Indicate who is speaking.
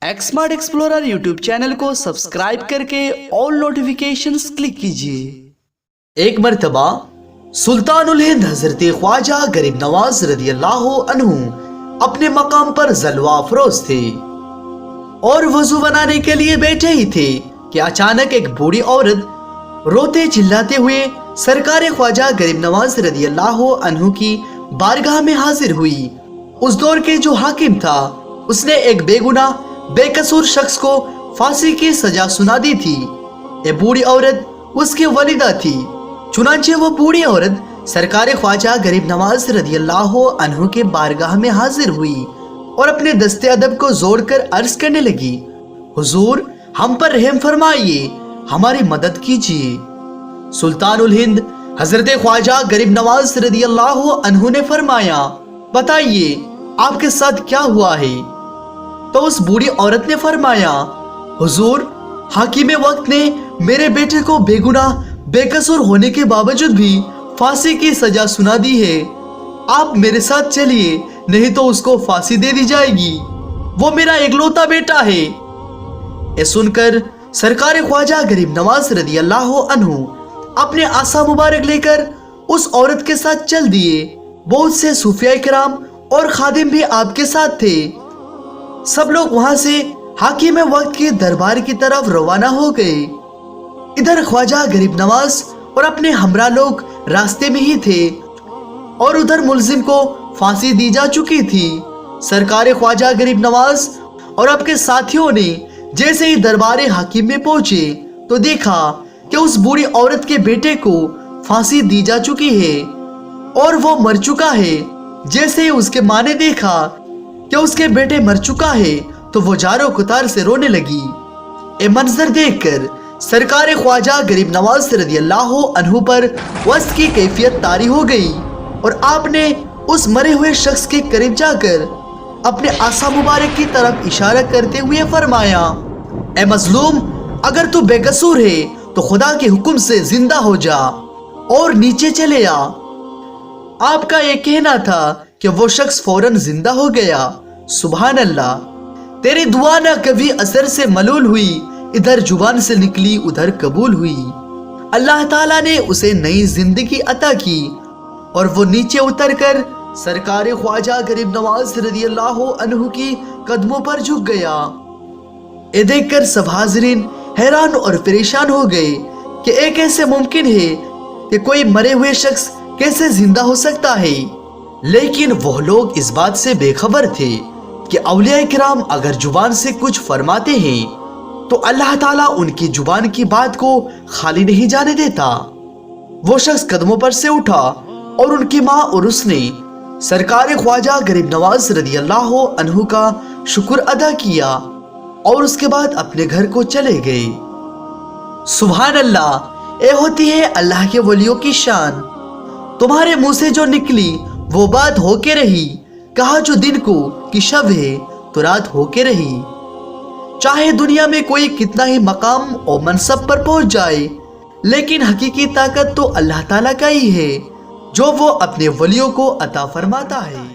Speaker 1: एक्समार्ट explorer YouTube channel को subscribe करके all notifications click कीजिए। एक मर्तबा सुल्तानुल हिंद हजरत ख्वाजा गरीब नवाज रदी अल्लाह अन्हु अपने मकाम पर जलवा अफरोज थे और वजू बनाने के लिए बैठे ही थे कि अचानक एक बूढ़ी औरत रोते चिल्लाते हुए सरकार ख्वाजा गरीब नवाज रदी अल्लाह अन्हु की बारगाह में हाजिर हुई। उस दौर के जो हाकिम था उसने एक बेगुनाह बेकसूर शख्स को फांसी की सजा सुना दी थी। ये बूढ़ी औरत उसकी वलीदा थी। चुनांचे वो बूढ़ी औरत सरकार ख्वाजा गरीब नवाज रदी अल्लाह अन्हु के बारगाह में हाजिर हुई और अपने दस्ते अदब को जोड़कर अर्ज करने लगी, हुजूर हम पर रहम फरमाइए, हमारी मदद कीजिए। सुल्तानुल हिंद हजरत ख्वाजा गरीब नवाज रदी अल्लाह अन्हु ने फरमाया, बताइए आपके साथ क्या हुआ है? तो उस बूढ़ी औरत ने फरमाया, हुजूर हाकिम वक्त ने मेरे बेटे को बेगुनाह बेकसूर होने के बावजूद भी फांसी की सजा सुना दी है। आप मेरे साथ चलिए, नहीं तो उसको फांसी दे दी जाएगी। वो मेरा इकलौता बेटा है। ये सुनकर सरकार ख्वाजा गरीब नवाज रदी अल्लाह अन्हु अपने आसा मुबारक लेकर उस औरत के साथ चल दिए। बहुत से सूफिया किराम और खादिम भी आपके साथ थे। सब लोग वहां से हाकिम वक्त के दरबार की तरफ रवाना हो गए। इधर ख्वाजा गरीब नवाज और अपने हमरा लोग रास्ते में ही थे और उधर मुलजिम को फांसी दी जा चुकी थी। सरकार ख्वाजा गरीब नवाज और आपके साथियों ने जैसे ही दरबार हाकिम में पहुंचे तो देखा कि उस बूढ़ी औरत के बेटे को फांसी दी जा चुकी है और वो मर चुका है। जैसे ही उसके माँ ने देखा कि उसके बेटे मर चुका है तो वो जारो कुतार से रोने लगी। ये मंजर देखकर सरकार ख्वाजा गरीब नवाज रदी अल्लाह अन्हु पर वस्त की कैफियत तारी हो गई और आपने उस मरे हुए शख्स के करीब जाकर अपने आसा मुबारक की तरफ इशारा करते हुए फरमाया, ए मजलूम, अगर तू बेकसूर है तो खुदा के हुक्म से जिंदा हो जा और नीचे चले आ। आपका ये कहना था कि वो शख्स फौरन जिंदा हो गया। सुभान अल्लाह, तेरी दुआ ना कभी असर से मलूल हुई, इधर जुबान से निकली उधर कबूल हुई। अल्लाह ताला ने उसे नई जिंदगी अता की और वो नीचे उतरकर सरकार ख्वाजा गरीब नवाज रदी अल्लाह अन्हु की कदमों पर झुक गया। ये देखकर सब हाजरीन हैरान और परेशान हो गए कि ये कैसे मुमकिन है कि कोई मरे हुए शख्स कैसे जिंदा हो सकता है। लेकिन वह लोग इस बात से बेखबर थे कि औलिया किराम अगर जुबान से कुछ फरमाते हैं तो अल्लाह ताला उनकी जुबान की बात को खाली नहीं जाने देता। वो शख्स कदमों पर से उठा और उनकी माँ और उसने सरकार ख्वाजा गरीब नवाज रदी अल्लाह अन्हु का शुक्र अदा किया और उसके बाद अपने घर को चले गए। सुभान अल्लाह, ये होती है अल्लाह के वलियों की शान। तुम्हारे मुंह से जो निकली वो बात होके रही। कहा जो दिन को कि शब है तो रात होके रही। चाहे दुनिया में कोई कितना ही मकाम और मनसब पर पहुंच जाए, लेकिन हकीकी ताकत तो अल्लाह ताला का ही है, जो वो अपने वलियों को अता फरमाता है।